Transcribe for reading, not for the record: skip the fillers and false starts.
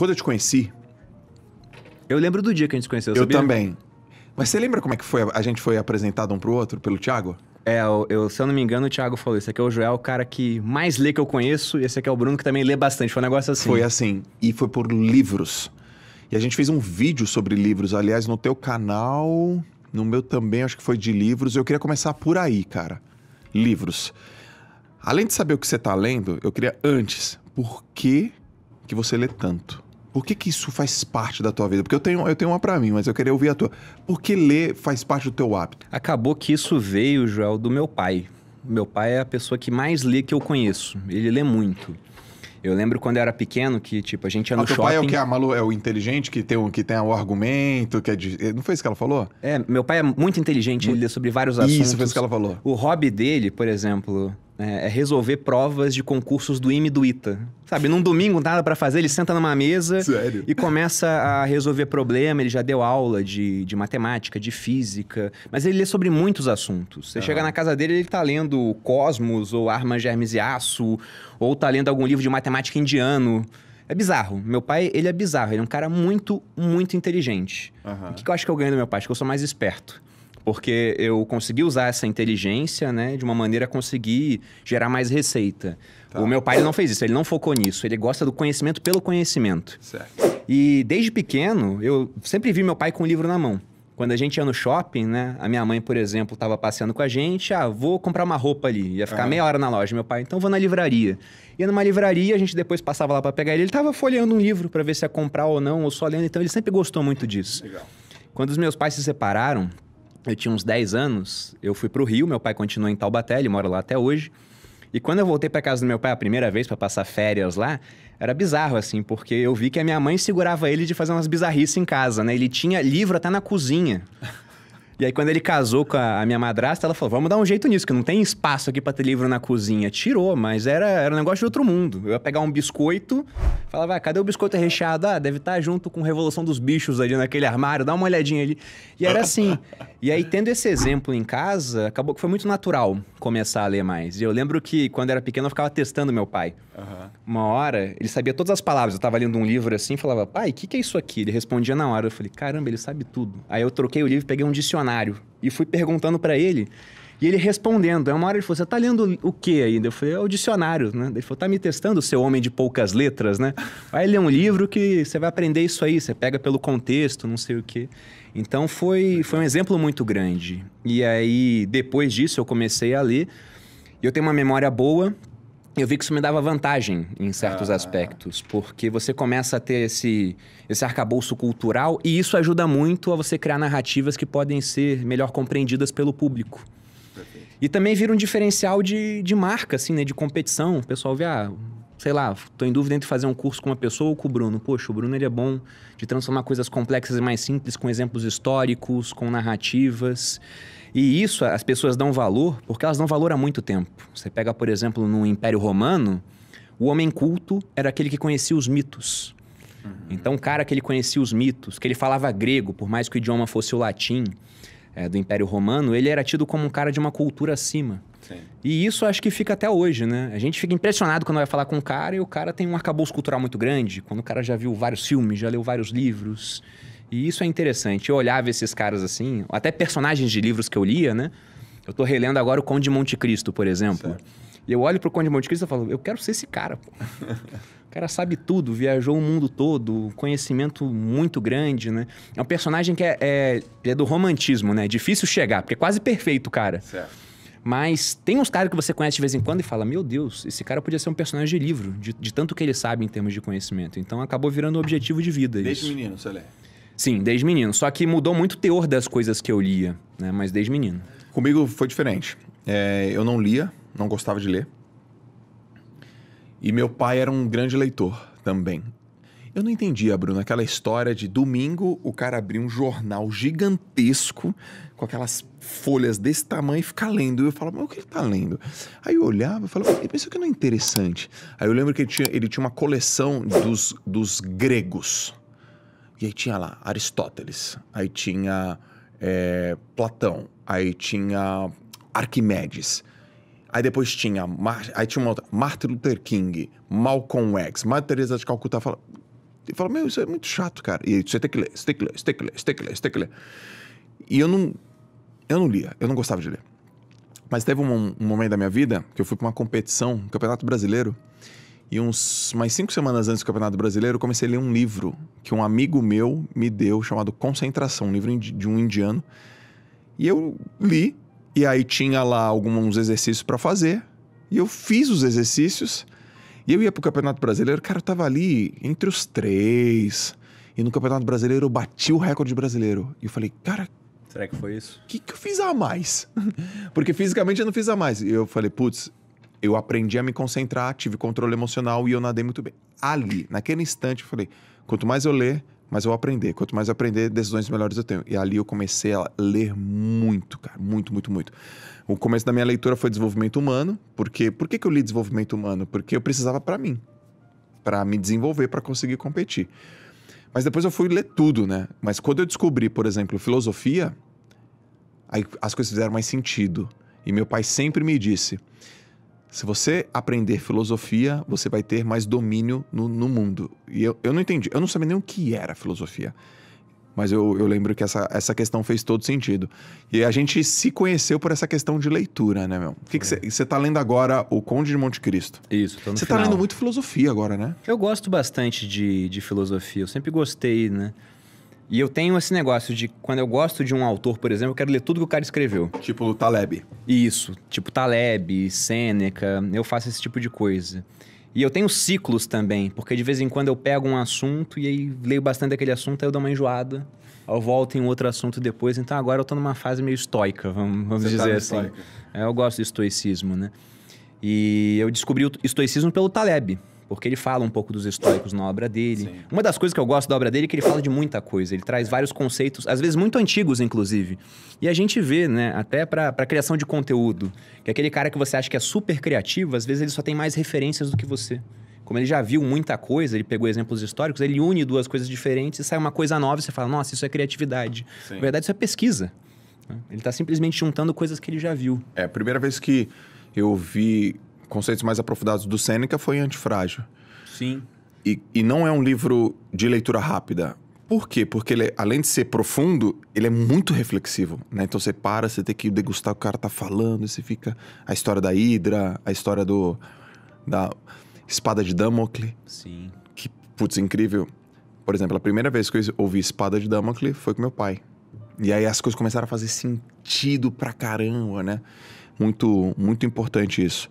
Quando eu te conheci... Eu lembro do dia que a gente se conheceu, Eu sabia? também. Mas você lembra como é que foi? A gente foi apresentado um pro outro, pelo Thiago? Se eu não me engano, o Thiago falou, esse aqui é o Joel, o cara que mais lê que eu conheço, e esse aqui é o Bruno, que também lê bastante. Foi um negócio assim. Foi assim. E foi por livros. E a gente fez um vídeo sobre livros. Aliás, no teu canal, no meu também, acho que foi de livros. Eu queria começar por aí, cara. Livros. Além de saber o que você tá lendo, eu queria antes, por que você lê tanto? Por que isso faz parte da tua vida? Porque eu tenho uma pra mim, mas eu queria ouvir a tua. Por que ler faz parte do teu hábito? Acabou que isso veio, Joel, do meu pai. Meu pai é a pessoa que mais lê que eu conheço. Ele lê muito. Eu lembro quando eu era pequeno que, tipo, a gente ia no shopping... Teu pai é o que? A Malu é o inteligente, que tem o argumento, que é de... Não foi isso que ela falou? Meu pai é muito inteligente, ele lê sobre vários assuntos. Isso, foi isso que ela falou. O hobby dele, por exemplo, é resolver provas de concursos do IME e do ITA. Sabe, num domingo, nada pra fazer, ele senta numa mesa... Sério? E começa a resolver problema. Ele já deu aula de matemática, de física, mas ele lê sobre muitos assuntos. Você chega na casa dele, ele tá lendo Cosmos, ou Armas, Germes e Aço, ou tá lendo algum livro de matemática indiano. É bizarro. Meu pai, ele é bizarro. Ele é um cara muito, muito inteligente. O que eu acho que eu ganho do meu pai? Acho que eu sou mais esperto. Porque eu consegui usar essa inteligência, né, de uma maneira a conseguir gerar mais receita. Tá. O meu pai ele não fez isso, ele não focou nisso. Ele gosta do conhecimento pelo conhecimento. Certo. E desde pequeno, eu sempre vi meu pai com um livro na mão. Quando a gente ia no shopping, né, a minha mãe, por exemplo, estava passeando com a gente. Vou comprar uma roupa ali. Ia ficar meia hora na loja. Meu pai, então vou na livraria. Ia numa livraria, a gente depois passava lá para pegar ele. Ele estava folheando um livro para ver se ia comprar ou não, ou só lendo. Então ele sempre gostou muito disso. Legal. Quando os meus pais se separaram, eu tinha uns 10 anos, eu fui pro Rio, meu pai continua em Taubaté, ele mora lá até hoje. E quando eu voltei pra casa do meu pai a primeira vez pra passar férias lá, era bizarro, assim, porque eu vi que a minha mãe segurava ele de fazer umas bizarrices em casa, né? Ele tinha livro até na cozinha. E aí, quando ele casou com a minha madrasta, ela falou, vamos dar um jeito nisso, que não tem espaço aqui pra ter livro na cozinha. Tirou, mas era um negócio de outro mundo. Eu ia pegar um biscoito, falava, cadê o biscoito recheado? Deve estar junto com Revolução dos Bichos ali naquele armário, dá uma olhadinha ali. E era assim. E aí, tendo esse exemplo em casa, acabou que foi muito natural começar a ler mais. E eu lembro que, quando era pequeno, eu ficava testando meu pai. Uma hora, ele sabia todas as palavras. Eu tava lendo um livro assim, falava, pai, o que é isso aqui? Ele respondia na hora. Eu falei, caramba, ele sabe tudo. Aí eu troquei o livro, peguei um dicionário e fui perguntando pra ele. E ele respondendo. Aí uma hora ele falou, você tá lendo o quê ainda? Eu falei, é o dicionário, né? Ele falou, tá me testando, seu homem de poucas letras, né? Vai ler um livro que você vai aprender isso aí, você pega pelo contexto, não sei o quê. Então foi um exemplo muito grande. E aí, depois disso, eu comecei a ler. Eu tenho uma memória boa. Eu vi que isso me dava vantagem em certos aspectos, porque você começa a ter esse arcabouço cultural e isso ajuda muito a você criar narrativas que podem ser melhor compreendidas pelo público. Perfeito. E também vira um diferencial de marca, assim, né? De competição. O pessoal vê, sei lá, tô em dúvida entre fazer um curso com uma pessoa ou com o Bruno. Poxa, o Bruno ele é bom de transformar coisas complexas e mais simples, com exemplos históricos, com narrativas. E isso as pessoas dão valor, porque elas dão valor há muito tempo. Você pega, por exemplo, no Império Romano, o homem culto era aquele que conhecia os mitos. Então, o cara que ele conhecia os mitos, que ele falava grego, por mais que o idioma fosse o latim do Império Romano, ele era tido como um cara de uma cultura acima. Sim. E isso acho que fica até hoje, né? A gente fica impressionado quando vai falar com um cara e o cara tem um arcabouço cultural muito grande, quando o cara já viu vários filmes, já leu vários livros. E isso é interessante. Eu olhava esses caras assim, até personagens de livros que eu lia, né? Eu tô relendo agora o Conde de Monte Cristo, por exemplo. Certo. E eu olho pro Conde de Monte Cristo e falo, eu quero ser esse cara, pô. O cara sabe tudo, viajou o mundo todo, conhecimento muito grande, né? É um personagem que é do romantismo, né? Difícil chegar, porque é quase perfeito, cara. Certo. Mas tem uns caras que você conhece de vez em quando e fala, meu Deus, esse cara podia ser um personagem de livro, de tanto que ele sabe em termos de conhecimento. Então acabou virando um objetivo de vida. Desde isso. menino, você lê? Sim, desde menino. Só que mudou muito o teor das coisas que eu lia, né? Mas desde menino. Comigo foi diferente. Eu não lia, não gostava de ler. E meu pai era um grande leitor também. Eu não entendia, Bruno, aquela história de domingo o cara abrir um jornal gigantesco com aquelas folhas desse tamanho e ficar lendo. Eu falava, mas o que ele tá lendo? Aí eu olhava e falava, isso aqui não é interessante. Aí eu lembro que ele tinha uma coleção dos gregos. E aí tinha lá Aristóteles, aí tinha Platão, aí tinha Arquimedes. Aí depois aí tinha uma outra, Martin Luther King, Malcolm X, Madre Teresa de Calcutá. E fala, meu, isso é muito chato, cara. E você tem que ler, você tem que ler, você tem que ler, você tem que ler, você tem que ler. E eu não lia, eu não gostava de ler. Mas teve um momento da minha vida que eu fui pra uma competição, um Campeonato Brasileiro, e mais 5 semanas antes do Campeonato Brasileiro, eu comecei a ler um livro que um amigo meu me deu, chamado Concentração, um livro de um indiano. E eu li, e aí tinha lá alguns exercícios pra fazer, e eu fiz os exercícios, e eu ia pro Campeonato Brasileiro, cara, eu tava ali entre os 3, e no Campeonato Brasileiro eu bati o recorde brasileiro. E eu falei, cara, Será que foi isso? o que eu fiz a mais? Porque fisicamente eu não fiz a mais. E eu falei, putz, eu aprendi a me concentrar, tive controle emocional e eu nadei muito bem. Ali, naquele instante, eu falei, quanto mais eu ler, mais eu vou aprender. Quanto mais eu aprender, decisões melhores eu tenho. E ali eu comecei a ler muito, cara. Muito, muito, muito. O começo da minha leitura foi desenvolvimento humano. Por que eu li desenvolvimento humano? Porque eu precisava pra mim. Pra me desenvolver, pra conseguir competir. Mas depois eu fui ler tudo, né? Mas quando eu descobri, por exemplo, filosofia, aí as coisas fizeram mais sentido. E meu pai sempre me disse, se você aprender filosofia, você vai ter mais domínio no mundo. E eu não entendi, eu não sabia nem o que era filosofia. Mas eu lembro que essa questão fez todo sentido. E a gente se conheceu por essa questão de leitura, né, meu? O que você tá lendo agora, O Conde de Monte Cristo? Isso, tô no Você final. tá lendo muito filosofia agora, né? Eu gosto bastante de filosofia, eu sempre gostei, né? E eu tenho esse negócio de, quando eu gosto de um autor, por exemplo, eu quero ler tudo que o cara escreveu. Tipo o Taleb. Isso, tipo Taleb, Sêneca, eu faço esse tipo de coisa. E eu tenho ciclos também, porque de vez em quando eu pego um assunto e aí leio bastante daquele assunto, aí eu dou uma enjoada, eu volto em outro assunto depois, então agora eu tô numa fase meio estoica, vamos Você dizer tá assim. estoica. Eu gosto de estoicismo, né? E eu descobri o estoicismo pelo Taleb, porque ele fala um pouco dos estoicos na obra dele. Sim. Uma das coisas que eu gosto da obra dele é que ele fala de muita coisa. Ele traz vários conceitos, às vezes muito antigos, inclusive. E a gente vê, né, até para criação de conteúdo, que aquele cara que você acha que é super criativo, às vezes ele só tem mais referências do que você. Como ele já viu muita coisa, ele pegou exemplos históricos, ele une duas coisas diferentes e sai uma coisa nova e você fala, nossa, isso é criatividade. Sim. Na verdade, isso é pesquisa. Ele está simplesmente juntando coisas que ele já viu. A primeira vez que eu vi conceitos mais aprofundados do Sêneca foi em Antifrágil. Sim. E não é um livro de leitura rápida. Por quê? Porque ele, além de ser profundo, ele é muito reflexivo, né? Então você para, você tem que degustar o que o cara tá falando, e você fica... A história da Hidra, a história da Espada de Damocles, Sim. que, putz, incrível. Por exemplo, a primeira vez que eu ouvi Espada de Damocles foi com meu pai. E aí as coisas começaram a fazer sentido pra caramba, né? Muito, muito importante isso.